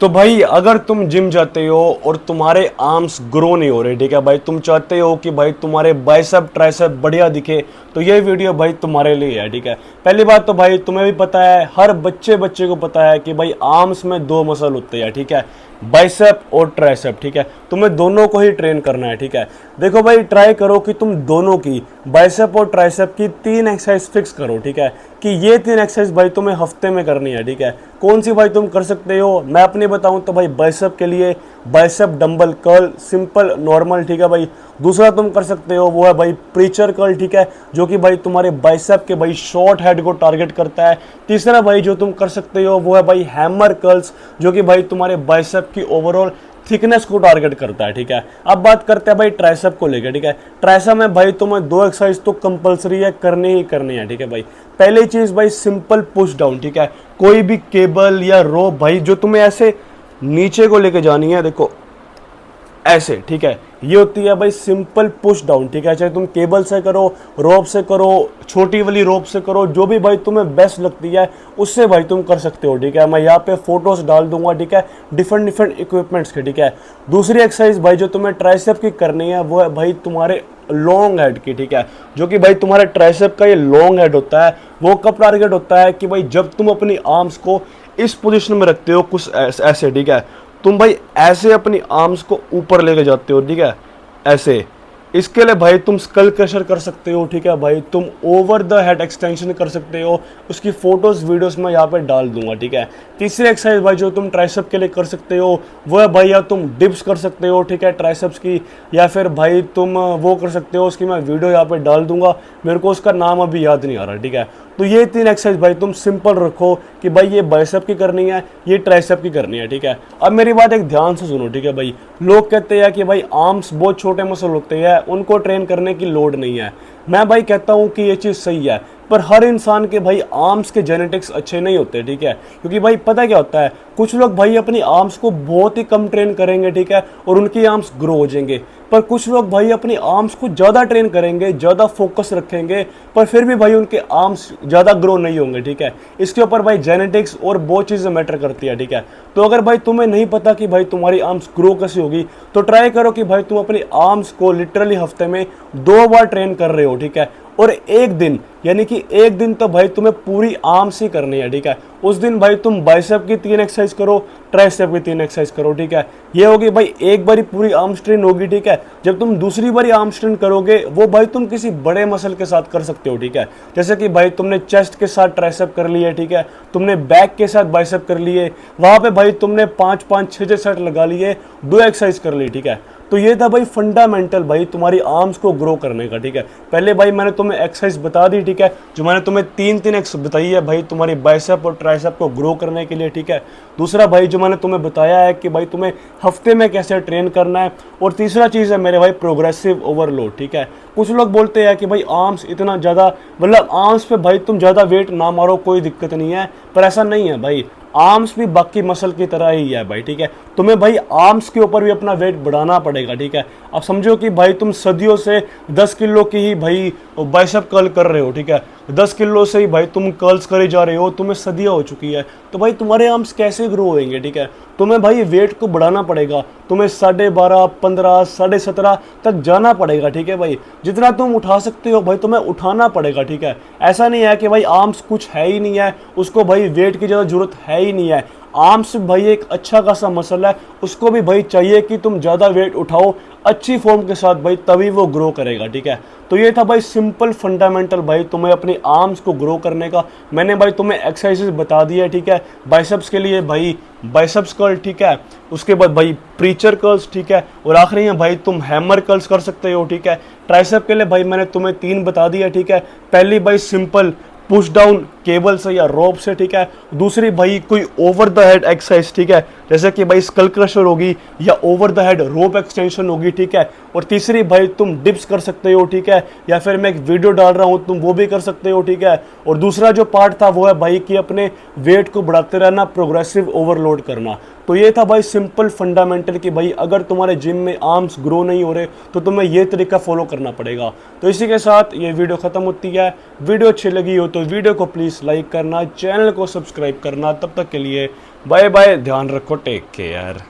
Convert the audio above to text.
तो भाई अगर तुम जिम जाते हो और तुम्हारे आर्म्स ग्रो नहीं हो रहे, ठीक है भाई, तुम चाहते हो कि भाई तुम्हारे बाइसेप ट्राइसेप बढ़िया दिखे, तो ये वीडियो भाई तुम्हारे लिए है। ठीक है, पहली बात तो भाई तुम्हें भी पता है, हर बच्चे को पता है कि भाई आर्म्स में दो मसल होते हैं। ठीक है, बाइसेप और ट्राइसेप। ठीक है, तुम्हें दोनों को ही ट्रेन करना है। ठीक है, देखो भाई, ट्राई करो कि तुम दोनों की, बाइसेप और ट्राइसेप की 3 एक्सरसाइज फिक्स करो। ठीक है, कि ये 3 एक्सरसाइज भाई तुम्हें हफ्ते में करनी है। ठीक है, कौन सी भाई तुम कर सकते हो, मैं अपनी बताऊं तो भाई बाइसेप के लिए bicep dumbbell curl simple normal. ठीक है भाई, दूसरा तुम कर सकते हो वो है भाई प्रीचर कर्ल। ठीक है, जो कि भाई तुम्हारे बाइसेप के भाई शॉर्ट हेड को टारगेट करता है। तीसरा भाई जो तुम कर सकते हो वो है भाई हैमर कर्ल्स, जो कि भाई तुम्हारे बाइसेप की ओवरऑल थिकनेस को टारगेट करता है। ठीक है, अब बात करते हैं भाई ट्राइसेप को लेकर। ठीक है, ट्राइसेप में भाई तुम्हें 2 एक्सरसाइज तो कंपलसरी है, करनी ही करनी है। ठीक है भाई, पहली चीज भाई सिंपल पुश डाउन। ठीक है, कोई भी केबल या रोप भाई जो तुम्हें ऐसे नीचे को लेके जानी है, देखो ऐसे। ठीक है, ये होती है भाई सिंपल पुश डाउन। ठीक है, चाहे तुम केबल से करो, रोप से करो, छोटी वाली रोप से करो, जो भी भाई तुम्हें बेस्ट लगती है उससे भाई तुम कर सकते हो। ठीक है, मैं यहाँ पे फोटोज डाल दूंगा। ठीक है, डिफरेंट इक्विपमेंट्स के। ठीक है, दूसरी एक्सरसाइज भाई जो तुम्हें ट्राइसेप की करनी है वो है भाई तुम्हारे लॉन्ग हेड की। ठीक है, जो कि भाई तुम्हारे ट्राइसेप का ये लॉन्ग हेड होता है, वो कब टारगेट होता है कि भाई जब तुम अपनी आर्म्स को इस पोजीशन में रखते हो कुछ ऐसे। ठीक है, तुम भाई ऐसे अपनी आर्म्स को ऊपर लेके जाते हो। ठीक है, ऐसे। इसके लिए भाई तुम स्कल क्रशर कर सकते हो। ठीक है भाई, तुम ओवर द हेड एक्सटेंशन कर सकते हो, उसकी फोटोज वीडियोस मैं यहाँ पे डाल दूंगा। ठीक है, तीसरी एक्सरसाइज भाई जो तुम ट्राइसेप के लिए कर सकते हो वो है भाई या तुम डिप्स कर सकते हो। ठीक है, ट्राइसेप्स की, या फिर भाई तुम वो कर सकते हो, उसकी मैं वीडियो यहाँ पे डाल दूंगा, मेरे को उसका नाम अभी याद नहीं आ रहा। ठीक है, तो ये 3 एक्सरसाइज भाई तुम सिंपल रखो कि भाई ये बाइसेप की करनी है, ये ट्राइसेप की करनी है। ठीक है, अब मेरी बात एक ध्यान से सुनो। ठीक है भाई, लोग कहते हैं कि भाई आर्म्स बहुत छोटे मसल होते हैं, उनको ट्रेन करने की लोड नहीं है। मैं भाई कहता हूं कि ये चीज़ सही है, पर हर इंसान के भाई आर्म्स के जेनेटिक्स अच्छे नहीं होते। ठीक है, क्योंकि भाई पता क्या होता है, कुछ लोग भाई अपनी आर्म्स को बहुत ही कम ट्रेन करेंगे। ठीक है, और उनकी आर्म्स ग्रो हो जाएंगे, पर कुछ लोग भाई अपनी आर्म्स को ज़्यादा ट्रेन करेंगे, ज़्यादा फोकस रखेंगे, पर फिर भी भाई उनके आर्म्स ज़्यादा ग्रो नहीं होंगे। ठीक है, इसके ऊपर भाई जेनेटिक्स और बहुत चीज़ें मैटर करती है। ठीक है, तो अगर भाई तुम्हें नहीं पता कि भाई तुम्हारी आर्म्स ग्रो कैसे होगी, तो ट्राई करो कि भाई तुम अपनी आर्म्स को लिटरली हफ्ते में 2 बार ट्रेन कर रहे हो। ठीक है, और एक दिन, यानी कि एक दिन तो भाई तुम्हें पूरी आर्म्स ही करनी है। ठीक है, उस दिन भाई तुम बाइसेप की 3 एक्सरसाइज करो, ट्राइसेप की 3 एक्सरसाइज करो। ठीक है, ये होगी भाई एक बारी पूरी आर्म स्ट्रेन होगी। ठीक है, जब तुम दूसरी बारी आर्म स्ट्रेन करोगे वो भाई तुम किसी बड़े मसल के साथ कर सकते हो। ठीक है, जैसे कि भाई तुमने चेस्ट के साथ ट्राइसेप कर लिए। ठीक है, तुमने बैक के साथ बाइसेप कर लिए, वहां पे भाई तुमने 5-5 6 सेट लगा लिए, 2 एक्सरसाइज कर ली। ठीक है, तो ये था भाई फंडामेंटल भाई तुम्हारी आर्म्स को ग्रो करने का। ठीक है, पहले भाई मैंने तुम्हें एक्सरसाइज बता दी। ठीक है, जो मैंने तुम्हें 3 एक्सरसाइज बताई है भाई तुम्हारी बाइसेप और ट्राइसेप को ग्रो करने के लिए। ठीक है, दूसरा भाई जो मैंने तुम्हें बताया है कि भाई तुम्हें हफ्ते में कैसे ट्रेन करना है, और तीसरा चीज़ है मेरे भाई प्रोग्रेसिव ओवरलोड। ठीक है, कुछ लोग बोलते हैं कि भाई आर्म्स इतना ज़्यादा, मतलब आर्म्स पे भाई तुम ज़्यादा वेट ना मारो, कोई दिक्कत नहीं है, पर ऐसा नहीं है भाई, आर्म्स भी बाकी मसल की तरह ही है भाई। ठीक है, तुम्हें भाई आर्म्स के ऊपर भी अपना वेट बढ़ाना पड़ेगा। ठीक है, अब समझो कि भाई तुम सदियों से 10 किलो की ही भाई बाइसेप कर्ल कर रहे हो। ठीक है, 10 किलो से ही भाई तुम कर्ल्स करे जा रहे हो, तुम्हें सदियां हो चुकी है, तो भाई तुम्हारे आर्म्स कैसे ग्रो होंगे। ठीक है, तुम्हें भाई वेट को बढ़ाना पड़ेगा, तुम्हें 12.5 15 17.5 तक जाना पड़ेगा। ठीक है भाई, जितना तुम उठा सकते हो भाई तुम्हें उठाना पड़ेगा। ठीक है, ऐसा नहीं है कि भाई आर्म्स कुछ है ही नहीं है, उसको भाई वेट की ज़्यादा जरूरत है ही नहीं है। आर्म्स भाई एक अच्छा खासा मसल है, उसको भी भाई चाहिए कि तुम ज़्यादा वेट उठाओ अच्छी फॉर्म के साथ भाई, तभी वो ग्रो करेगा। ठीक है, तो ये था भाई सिंपल फंडामेंटल भाई तुम्हें अपनी आर्म्स को ग्रो करने का। मैंने भाई तुम्हें एक्सरसाइजेस बता दी है। ठीक है, बाइसेप्स के लिए भाई बाइसेप्स कर्ल। ठीक है, उसके बाद भाई प्रीचर कर्ल्स। ठीक है, और आखिरी में भाई तुम हैमर कर्ल्स कर सकते हो। ठीक है, ट्राइसेप के लिए भाई मैंने तुम्हें 3 बता दिया। ठीक है, पहली भाई सिंपल पुश डाउन केबल से या रोप से। ठीक है, दूसरी भाई कोई ओवर द हेड एक्सरसाइज। ठीक है, जैसे कि भाई स्कल क्रशर होगी या over the head rope extension होगी। ठीक है, और तीसरी भाई तुम डिप्स कर सकते हो। ठीक है, या फिर मैं एक वीडियो डाल रहा हूँ तुम वो भी कर सकते हो। ठीक है, और दूसरा जो पार्ट था वो है भाई कि अपने वेट को बढ़ाते रहना, प्रोग्रेसिव ओवरलोड करना। तो ये था भाई सिंपल फंडामेंटल कि भाई अगर तुम्हारे जिम में आर्म्स ग्रो नहीं हो रहे तो तुम्हें ये तरीका फॉलो करना पड़ेगा। तो इसी के साथ ये वीडियो खत्म होती है। वीडियो अच्छी लगी हो तो वीडियो को प्लीज़ लाइक करना, चैनल को सब्सक्राइब करना। तब तक के लिए बाय बाय, ध्यान रखो, टेक केयर।